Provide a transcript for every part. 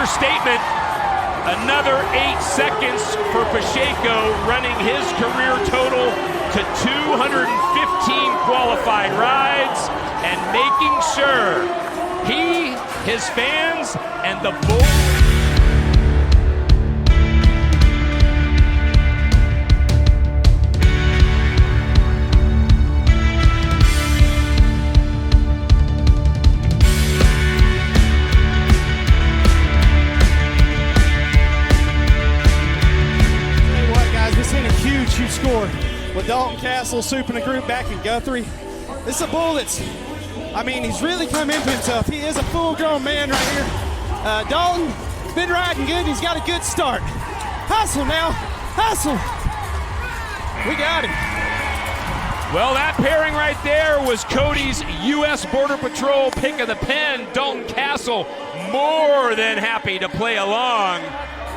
understatement. Another 8 seconds for Pacheco, running his career total to 215 qualified rides and making sure he, his fans, and the bull. Huge score with Dalton, Kasel, Soup in a group back in Guthrie. This is a bull that's, he's really come into himself. He is a full-grown man right here. Dalton, been riding good. He's got a good start. Hustle now, hustle. We got him. Well, that pairing right there was Cody's U.S. Border Patrol pick of the pen. Dalton Kasel more than happy to play along,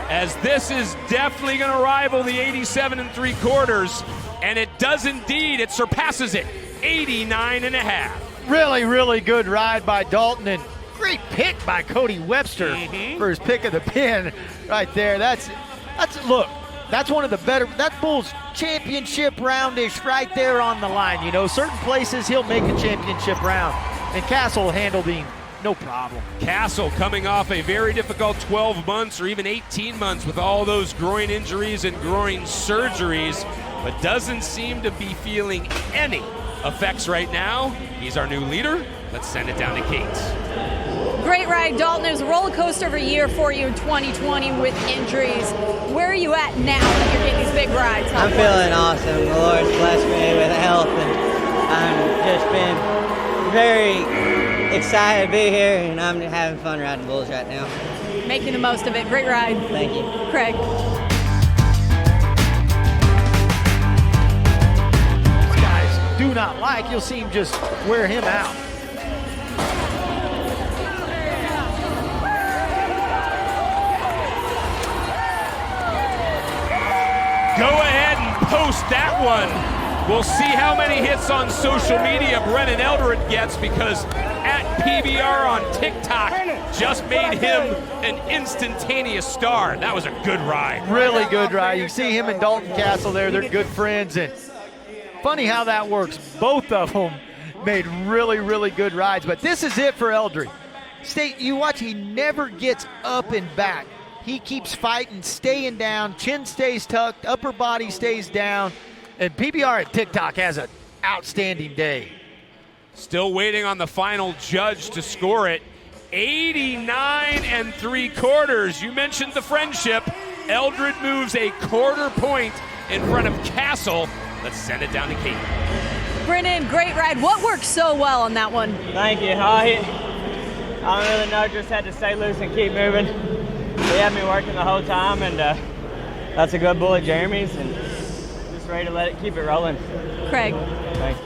as this is definitely going to rival the 87 3/4, and it does indeed. It surpasses it, 89.5. Really, really good ride by Dalton, and great pick by Cody Webster for his pick of the pin right there. That's one of the better. That bull's championship roundish right there on the line. You know, certain places he'll make a championship round, and Kasel handled him no problem. Kasel coming off a very difficult 12 months or even 18 months with all those groin injuries and groin surgeries, but doesn't seem to be feeling any effects right now. He's our new leader. Let's send it down to Kate. Great ride, Dalton. It was a roller coaster of a year for you in 2020 with injuries. Where are you at now that you're getting these big rides? I'm feeling awesome. The Lord's blessed me with health, and I've just been very excited to be here, and I'm having fun riding bulls right now. Making the most of it. Great ride. Thank you. Craig. These guys do not like. You'll see him just wear him out. Go ahead and post that one. We'll see how many hits on social media Brennon Eldred gets, because at PBR on TikTok just made him an instantaneous star. That was a good ride. Really good ride. You see him and Dalton Kasel there. They're good friends, and funny how that works. Both of them made really, really good rides, but this is it for Eldred. You watch, he never gets up and back. He keeps fighting, staying down, chin stays tucked, upper body stays down, and PBR at TikTok has an outstanding day. Still waiting on the final judge to score it. 89 3/4. You mentioned the friendship. Eldred moves a quarter point in front of Kasel. Let's send it down to Kate. Brennon, great ride. What worked so well on that one? Thank you. I don't really know, just had to stay loose and keep moving. They had me working the whole time, and that's a good bull at Jeremy's, and just ready to keep it rolling. Craig. Thanks.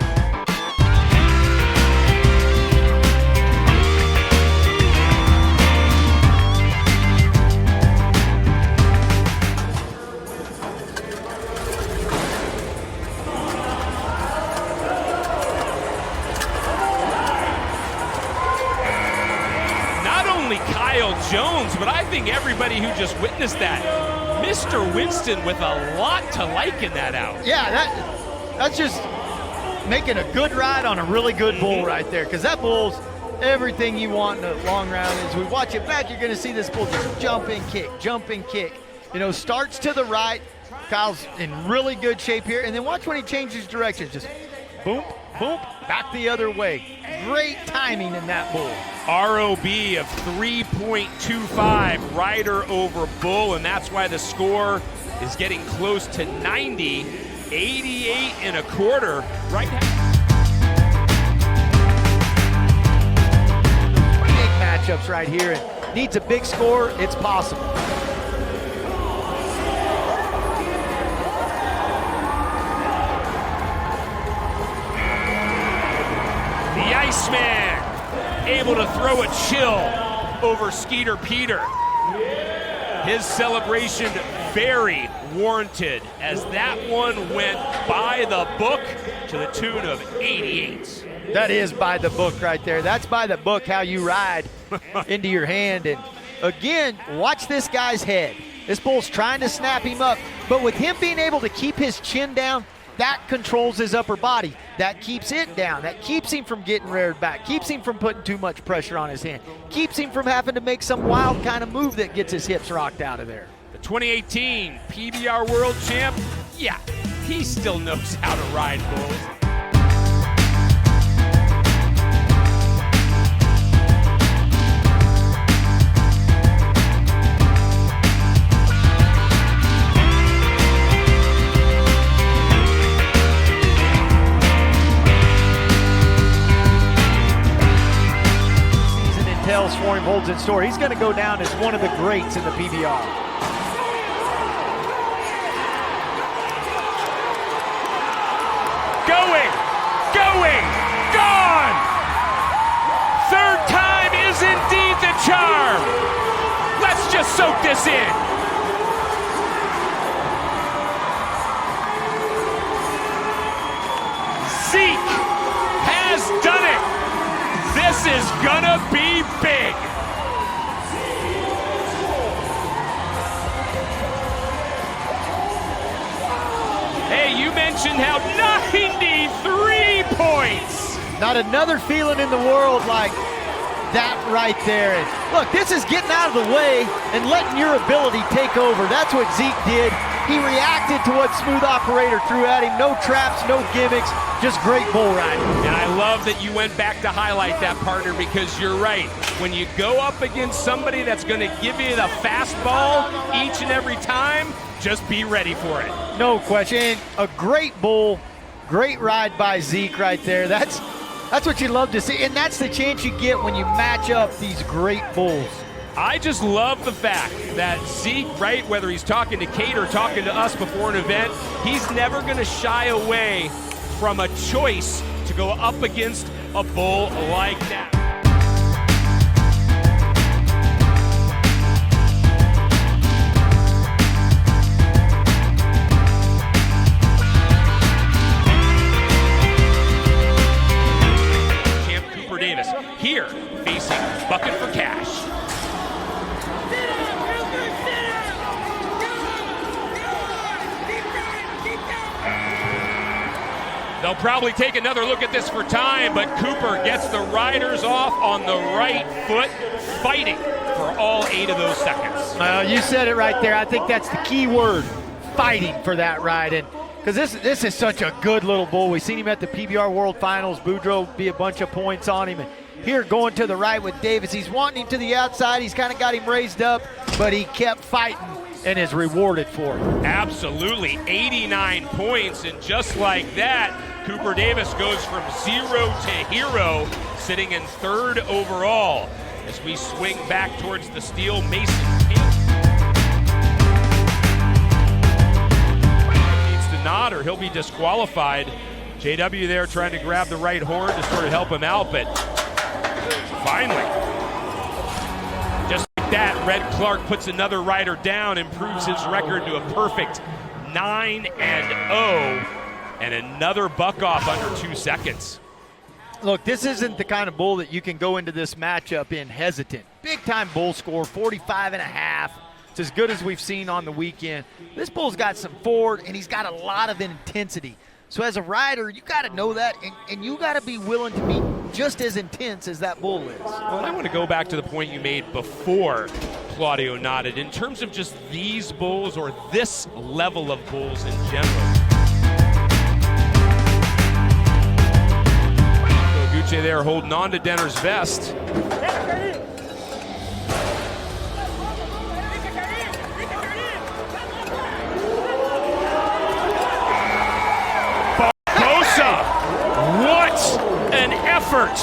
Jones, but I think everybody who just witnessed that, Mr. Winston with a lot to like in that out. Yeah, that's just making a good ride on a really good bull right there, because that bull's everything you want in a long round. As we watch it back, you're going to see this bull just jump and kick. You know, starts to the right. Kyle's in really good shape here, and then watch when he changes direction. Just boom, boom, back the other way. Great timing in that bull. ROB of 3.25, rider over bull, and that's why the score is getting close to 90, 88 1/4 right now. Big matchups right here, and needs a big score. It's possible. The Iceman able to throw a chill over Skeeter Peter. His celebration very warranted, as that one went by the book to the tune of 88. That is by the book right there. That's by the book how you ride into your hand. And again, watch this guy's head. This bull's trying to snap him up, but with him being able to keep his chin down, that controls his upper body. That keeps it down. That keeps him from getting reared back, keeps him from putting too much pressure on his hand, keeps him from having to make some wild kind of move that gets his hips rocked out of there. The 2018 PBR World Champ, yeah, he still knows how to ride bulls. Teel's for him holds in store. He's going to go down as one of the greats in the PBR. Going, gone! Third time is indeed the charm. Let's just soak this in. Zeke has done it. This is gonna be big. Hey, you mentioned how 93 points. Not another feeling in the world like that right there. And look, this is getting out of the way and letting your ability take over. That's what Zeke did. He reacted to what Smooth Operator threw at him. No traps, no gimmicks, just great bull riding. And I love that you went back to highlight that, partner, because you're right. When you go up against somebody that's going to give you the fastball each and every time, just be ready for it. No question. A great bull, great ride by Zeke right there. That's what you love to see, and that's the chance you get when you match up these great bulls. I just love the fact that Zeke, right, whether he's talking to Kate or talking to us before an event, he's never going to shy away from a choice to go up against a bull like that. Champ Cooper Davis here facing Bucket for Cash. They'll probably take another look at this for time, but Cooper gets the riders off on the right foot, fighting for all 8 of those seconds. You said it right there. I think that's the key word, fighting for that ride. And because this is such a good little bull. We've seen him at the PBR World Finals. Boudreaux be a bunch of points on him. And here going to the right with Davis. He's wanting him to the outside. He's kind of got him raised up, but he kept fighting and is rewarded for it. Absolutely, 89 points, and just like that, Cooper Davis goes from 0 to hero, sitting in 3rd overall as we swing back towards the steel. Mason needs to nod or he'll be disqualified. JW there trying to grab the right horn to sort of help him out, but finally, just like that, Red Clark puts another rider down, improves his record to a perfect 9-0. And another buck off under 2 seconds. Look, this isn't the kind of bull that you can go into this matchup in hesitant. Big time bull score, 45.5. It's as good as we've seen on the weekend. This bull's got some forward and he's got a lot of intensity. So as a rider, you got to know that, and you got to be willing to be just as intense as that bull is. Well, I want to go back to the point you made before Claudio nodded. In terms of just these bulls or this level of bulls in general. Eguchi there holding on to Denner's vest. Barbosa, what an effort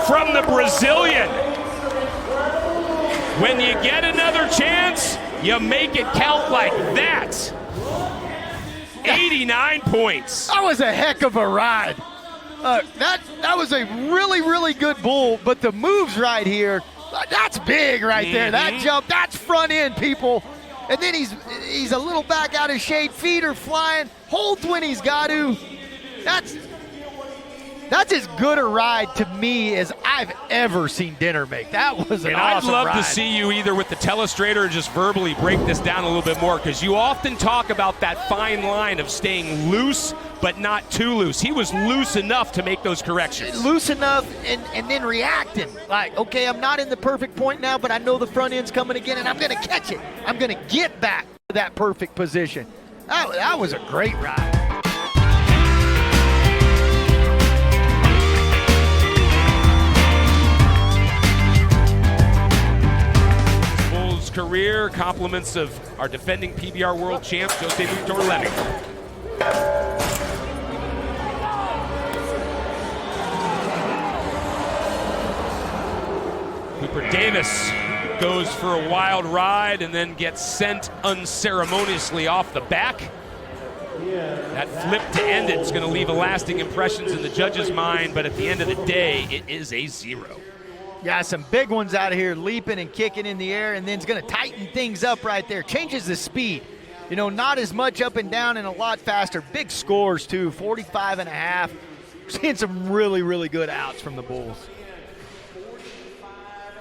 from the Brazilian. When you get another chance, you make it count like that. 89 points. That was a heck of a ride. That was a really, really good bull, but the moves right here, that's big right there. That jump, that's front end, people. And then he's a little back out of shade, feet are flying, holds when he's got to. That's as good a ride to me as I've ever seen Dinner make. That was an and awesome I'd love ride. to see you either with the telestrator or just verbally break this down a little bit more, because you often talk about that fine line of staying loose but not too loose. He was loose enough to make those corrections. Loose enough and then reacting. Like, okay, I'm not in the perfect point now, but I know the front end's coming again, and I'm going to catch it. I'm going to get back to that perfect position. That was a great ride. Career, compliments of our defending PBR world champ, Jose Victor Lemming. Cooper Davis goes for a wild ride and then gets sent unceremoniously off the back. That flip to end it is going to leave lasting impressions in the judge's mind, but at the end of the day, it is a 0. Yeah, some big ones out of here, leaping and kicking in the air, and then it's going to tighten things up right there. Changes the speed. You know, not as much up and down and a lot faster. Big scores, too, 45.5. Seeing some really, really good outs from the Bulls.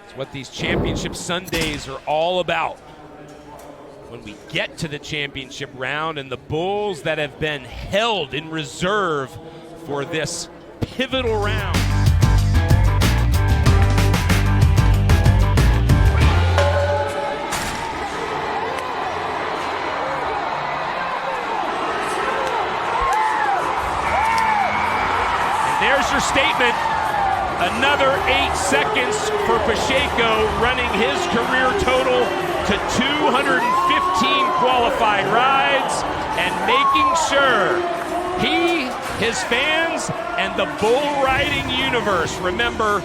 It's what these championship Sundays are all about. When we get to the championship round and the Bulls that have been held in reserve for this pivotal round. There's your statement. Another 8 seconds for Pacheco, running his career total to 215 qualified rides and making sure he, his fans, and the bull riding universe remember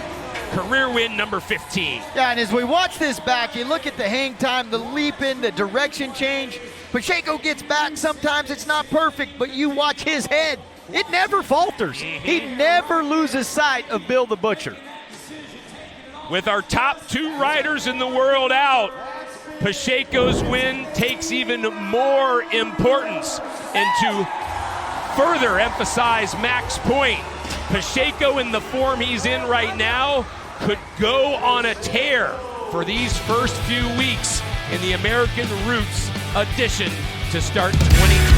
career win number 15. Yeah, and as we watch this back, you look at the hang time, the leap in, the direction change. Pacheco gets back. Sometimes it's not perfect, but you watch his head. It never falters. He never loses sight of Bill the Butcher. With our top 2 riders in the world out, Pacheco's win takes even more importance. And to further emphasize Mac's point, Pacheco in the form he's in right now could go on a tear for these first few weeks in the American Roots edition to start 2020.